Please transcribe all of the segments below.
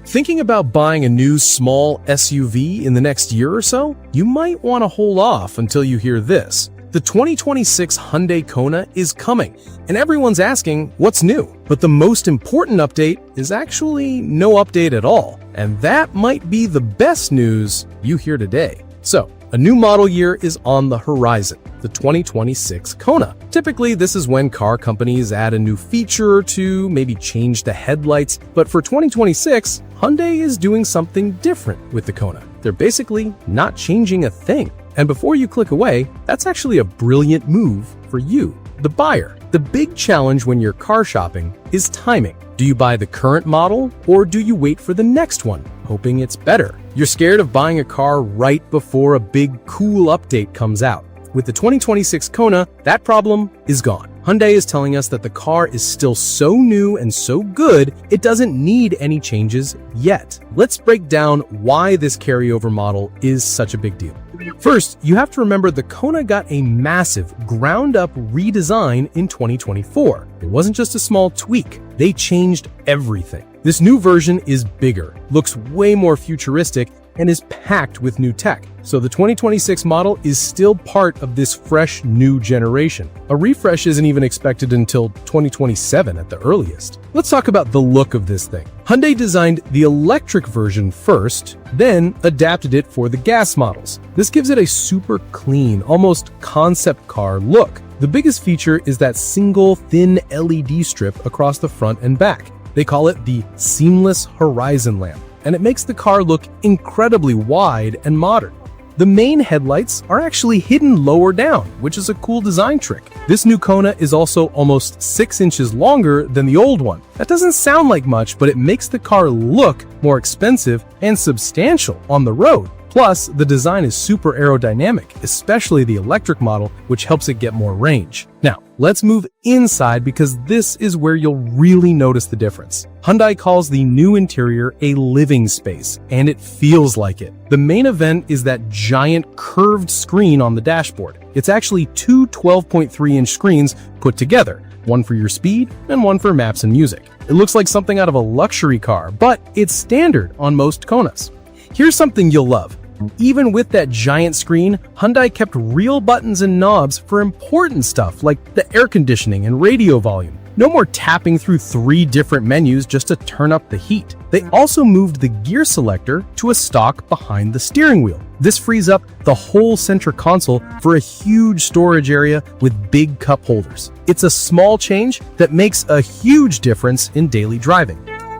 Thinking about buying a new small SUV in the next year or so? You might want to hold off until you hear this. The 2026 Hyundai Kona is coming, and everyone's asking what's new. But the most important update is actually no update at all, and that might be the best news you hear today. So, a new model year is on the horizon, the 2026 Kona. Typically, this is when car companies add a new feature to maybe change the headlights, but for 2026, Hyundai is doing something different with the Kona. They're basically not changing a thing. And before you click away, that's actually a brilliant move for you, the buyer. The big challenge when you're car shopping is timing. Do you buy the current model or do you wait for the next one, hoping it's better? You're scared of buying a car right before a big cool update comes out. With the 2026 Kona, that problem is gone. Hyundai is telling us that the car is still so new and so good, it doesn't need any changes yet. Let's break down why this carryover model is such a big deal. First, you have to remember the Kona got a massive, ground-up redesign in 2024. It wasn't just a small tweak. They changed everything. This new version is bigger, looks way more futuristic, and is packed with new tech. So the 2026 model is still part of this fresh new generation. A refresh isn't even expected until 2027 at the earliest. Let's talk about the look of this thing. Hyundai designed the electric version first, then adapted it for the gas models. This gives it a super clean, almost concept car look. The biggest feature is that single thin LED strip across the front and back. They call it the seamless horizon lamp, and it makes the car look incredibly wide and modern. The main headlights are actually hidden lower down, which is a cool design trick. This new Kona is also almost 6 inches longer than the old one. That doesn't sound like much, but it makes the car look more expensive and substantial on the road. Plus, the design is super aerodynamic, especially the electric model, which helps it get more range. Now, let's move inside because this is where you'll really notice the difference. Hyundai calls the new interior a living space, and it feels like it. The main event is that giant curved screen on the dashboard. It's actually two 12.3-inch screens put together, one for your speed and one for maps and music. It looks like something out of a luxury car, but it's standard on most Konas. Here's something you'll love. Even with that giant screen, Hyundai kept real buttons and knobs for important stuff like the air conditioning and radio volume. No more tapping through 3 different menus just to turn up the heat. They also moved the gear selector to a stalk behind the steering wheel. This frees up the whole center console for a huge storage area with big cup holders. It's a small change that makes a huge difference in daily driving.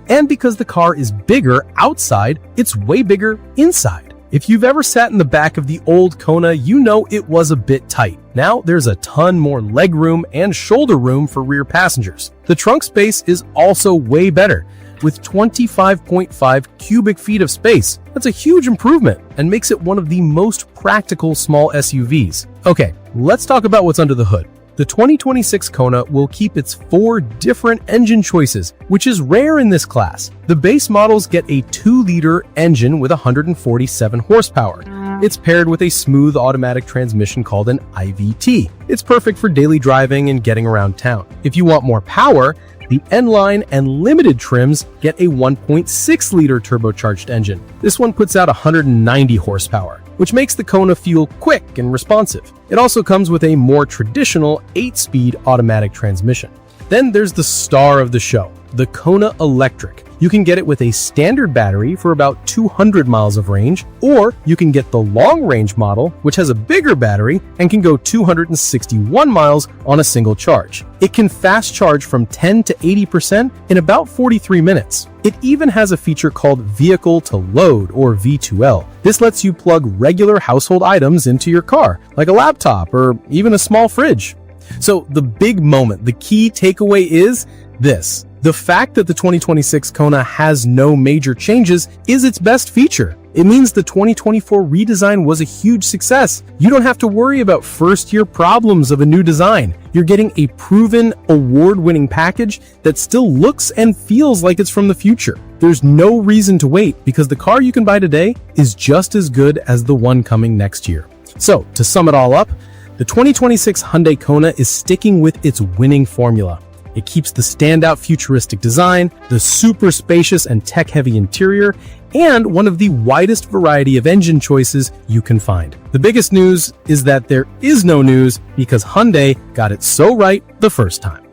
And because the car is bigger outside, it's way bigger inside. If you've ever sat in the back of the old Kona, you know it was a bit tight. Now there's a ton more legroom and shoulder room for rear passengers. The trunk space is also way better, with 25.5 cubic feet of space. That's a huge improvement and makes it one of the most practical small SUVs. Okay, let's talk about what's under the hood. The 2026 Kona will keep its 4 different engine choices, which is rare in this class. The base models get a 2-liter engine with 147 horsepower. It's paired with a smooth automatic transmission called an IVT. It's perfect for daily driving and getting around town. If you want more power, the N-Line and Limited trims get a 1.6-liter turbocharged engine. This one puts out 190 horsepower, which makes the Kona feel quick and responsive. It also comes with a more traditional 8-speed automatic transmission. Then there's the star of the show, the Kona Electric. You can get it with a standard battery for about 200 miles of range, or you can get the long-range model, which has a bigger battery and can go 261 miles on a single charge. It can fast charge from 10 to 80% in about 43 minutes. It even has a feature called Vehicle to Load, or V2L. This lets you plug regular household items into your car, like a laptop or even a small fridge. So the big moment, the key takeaway is this. The fact that the 2026 Kona has no major changes is its best feature. It means the 2024 redesign was a huge success. You don't have to worry about first-year problems of a new design. You're getting a proven, award-winning package that still looks and feels like it's from the future. There's no reason to wait because the car you can buy today is just as good as the one coming next year. So, to sum it all up, the 2026 Hyundai Kona is sticking with its winning formula. It keeps the standout futuristic design, the super spacious and tech-heavy interior, and one of the widest variety of engine choices you can find. The biggest news is that there is no news because Hyundai got it so right the first time.